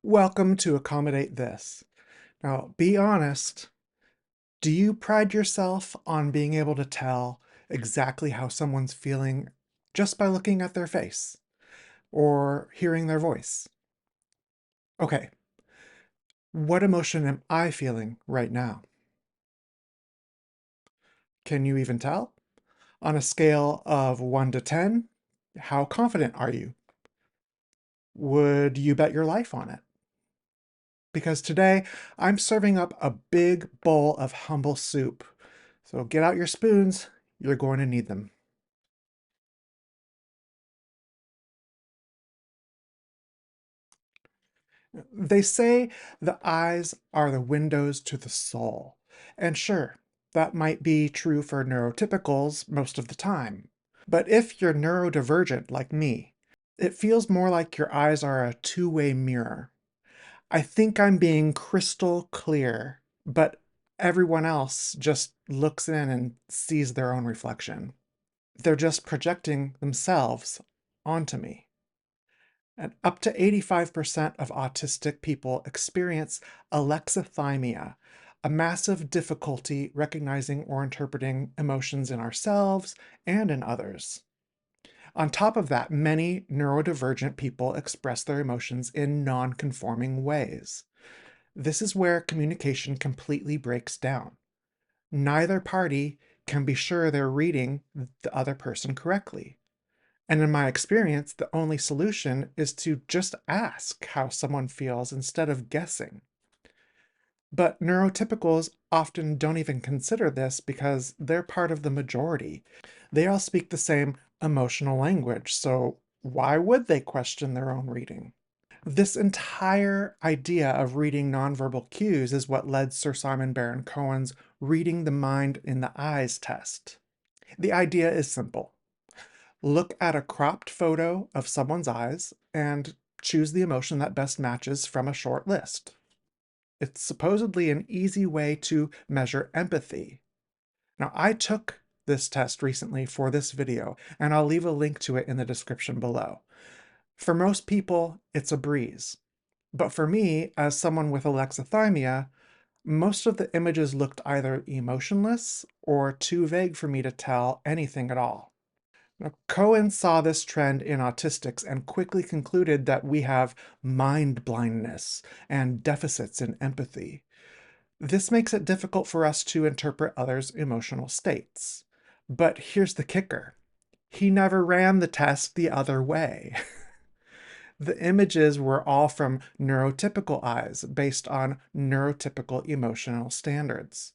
Welcome to Accommodate This. Now, be honest, do you pride yourself on being able to tell exactly how someone's feeling just by looking at their face or hearing their voice? Okay, what emotion am I feeling right now? Can you even tell? On a scale of 1 to 10, how confident are you? Would you bet your life on it? Because today I'm serving up a big bowl of humble soup. So get out your spoons, you're going to need them. They say the eyes are the windows to the soul. And sure, that might be true for neurotypicals most of the time. But if you're neurodivergent like me, it feels more like your eyes are a two-way mirror. I think I'm being crystal clear, but everyone else just looks in and sees their own reflection. They're just projecting themselves onto me. And up to 85% of autistic people experience alexithymia, a massive difficulty recognizing or interpreting emotions in ourselves and in others. On top of that, many neurodivergent people express their emotions in non-conforming ways. This is where communication completely breaks down. Neither party can be sure they're reading the other person correctly. And in my experience, the only solution is to just ask how someone feels instead of guessing. But neurotypicals often don't even consider this because they're part of the majority. They all speak the same emotional language, so why would they question their own reading? This entire idea of reading nonverbal cues is what led Sir Simon Baron-Cohen's reading the mind in the eyes test. The idea is simple. Look at a cropped photo of someone's eyes and choose the emotion that best matches from a short list. It's supposedly an easy way to measure empathy. Now, I took this test recently for this video, and I'll leave a link to it in the description below. For most people, it's a breeze. But for me, as someone with alexithymia, most of the images looked either emotionless or too vague for me to tell anything at all. Now, Cohen saw this trend in autistics and quickly concluded that we have mind blindness and deficits in empathy. This makes it difficult for us to interpret others' emotional states. But here's the kicker. He never ran the test the other way. The images were all from neurotypical eyes based on neurotypical emotional standards.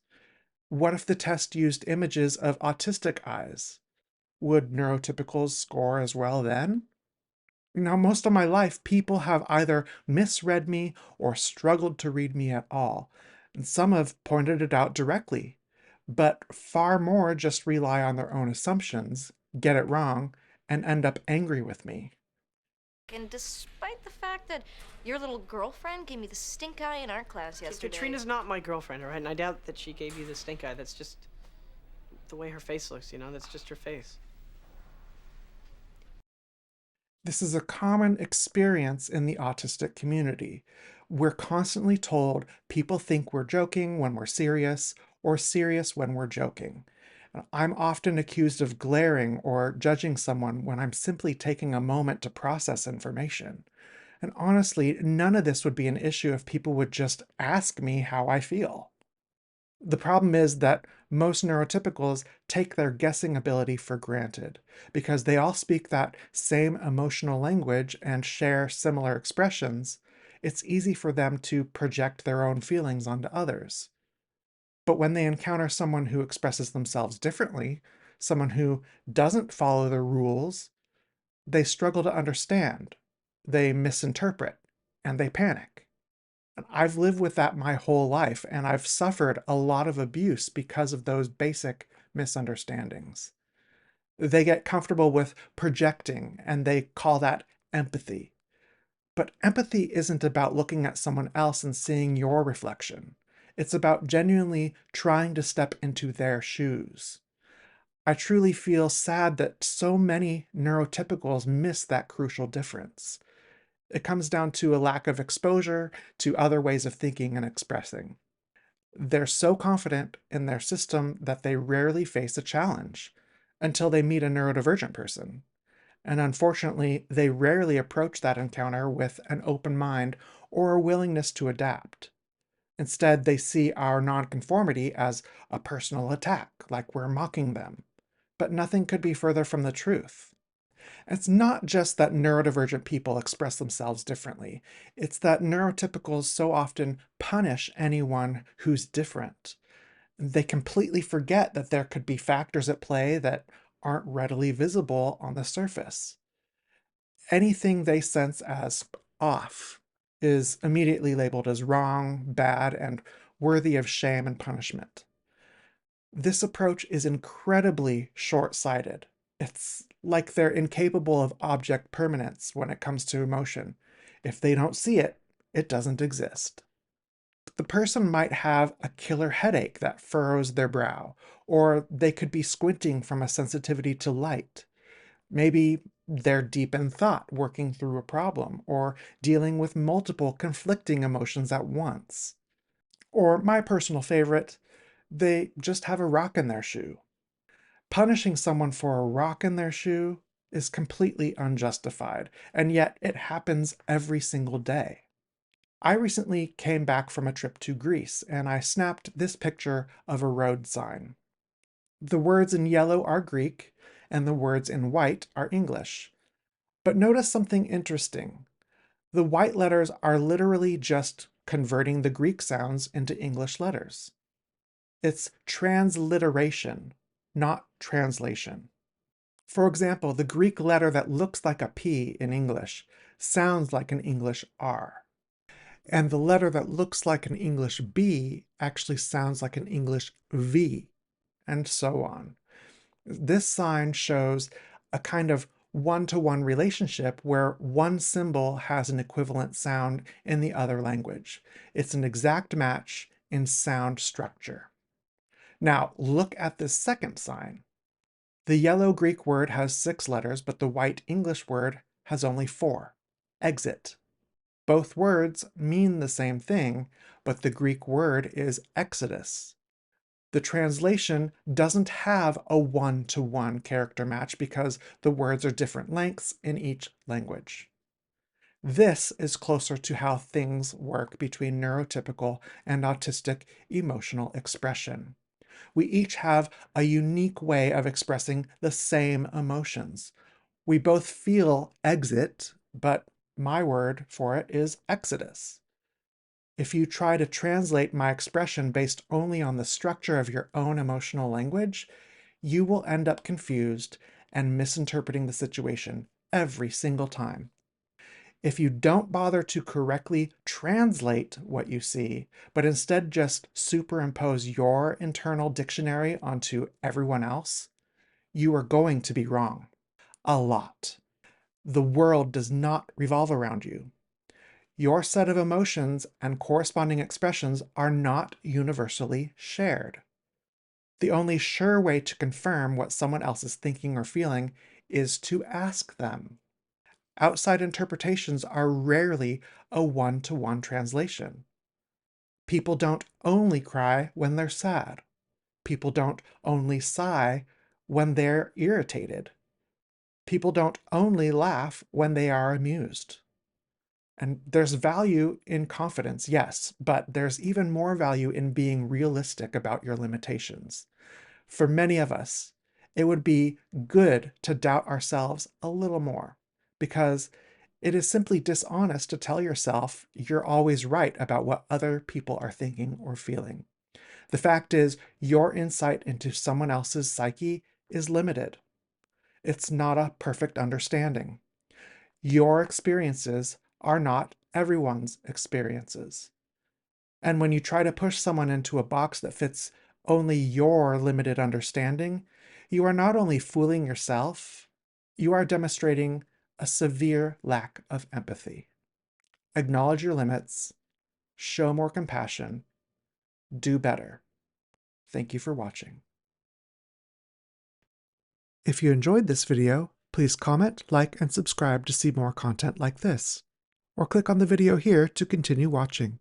What if the test used images of autistic eyes? Would neurotypicals score as well then? Now, most of my life, people have either misread me or struggled to read me at all. And some have pointed it out directly, but far more just rely on their own assumptions, get it wrong, and end up angry with me. And despite the fact that your little girlfriend gave me the stink eye in art class yesterday. Katrina's not my girlfriend, all right? And I doubt that she gave you the stink eye. That's just the way her face looks, you know? That's just her face. This is a common experience in the autistic community. We're constantly told people think we're joking when we're serious, or serious when we're joking. I'm often accused of glaring or judging someone when I'm simply taking a moment to process information. And honestly, none of this would be an issue if people would just ask me how I feel. The problem is that most neurotypicals take their guessing ability for granted because they all speak that same emotional language and share similar expressions. It's easy for them to project their own feelings onto others. But when they encounter someone who expresses themselves differently, someone who doesn't follow the rules, they struggle to understand, they misinterpret, and they panic. I've lived with that my whole life, and I've suffered a lot of abuse because of those basic misunderstandings. They get comfortable with projecting, and they call that empathy. But empathy isn't about looking at someone else and seeing your reflection. It's about genuinely trying to step into their shoes. I truly feel sad that so many neurotypicals miss that crucial difference. It comes down to a lack of exposure to other ways of thinking and expressing. They're so confident in their system that they rarely face a challenge until they meet a neurodivergent person. And unfortunately, they rarely approach that encounter with an open mind or a willingness to adapt. Instead, they see our nonconformity as a personal attack, like we're mocking them. But nothing could be further from the truth. It's not just that neurodivergent people express themselves differently. It's that neurotypicals so often punish anyone who's different. They completely forget that there could be factors at play that aren't readily visible on the surface. Anything they sense as off is immediately labeled as wrong, bad, and worthy of shame and punishment. This approach is incredibly short-sighted. It's like they're incapable of object permanence when it comes to emotion. If they don't see it, it doesn't exist. The person might have a killer headache that furrows their brow, or they could be squinting from a sensitivity to light. Maybe they're deep in thought, working through a problem, or dealing with multiple conflicting emotions at once. Or my personal favorite, they just have a rock in their shoe. Punishing someone for a rock in their shoe is completely unjustified, and yet it happens every single day. I recently came back from a trip to Greece, and I snapped this picture of a road sign. The words in yellow are Greek, and the words in white are English. But notice something interesting. The white letters are literally just converting the Greek sounds into English letters. It's transliteration, not translation. For example, the Greek letter that looks like a P in English sounds like an English R. And the letter that looks like an English B actually sounds like an English V, and so on. This sign shows a kind of one-to-one relationship where one symbol has an equivalent sound in the other language. It's an exact match in sound structure. Now, look at this second sign. The yellow Greek word has 6 letters, but the white English word has only 4. Exit. Both words mean the same thing, but the Greek word is exodus. The translation doesn't have a one-to-one character match because the words are different lengths in each language. This is closer to how things work between neurotypical and autistic emotional expression. We each have a unique way of expressing the same emotions. We both feel exit, but my word for it is exodus. If you try to translate my expression based only on the structure of your own emotional language, you will end up confused and misinterpreting the situation every single time. If you don't bother to correctly translate what you see, but instead just superimpose your internal dictionary onto everyone else, you are going to be wrong. A lot. The world does not revolve around you. Your set of emotions and corresponding expressions are not universally shared. The only sure way to confirm what someone else is thinking or feeling is to ask them. Outside interpretations are rarely a one-to-one translation. People don't only cry when they're sad. People don't only sigh when they're irritated. People don't only laugh when they are amused. And there's value in confidence, yes, but there's even more value in being realistic about your limitations. For many of us, it would be good to doubt ourselves a little more, because it is simply dishonest to tell yourself you're always right about what other people are thinking or feeling. The fact is, your insight into someone else's psyche is limited. It's not a perfect understanding. Your experiences are not everyone's experiences. And when you try to push someone into a box that fits only your limited understanding, you are not only fooling yourself, you are demonstrating a severe lack of empathy. Acknowledge your limits, show more compassion, do better. Thank you for watching. If you enjoyed this video, please comment, like, and subscribe to see more content like this. or click on the video here to continue watching.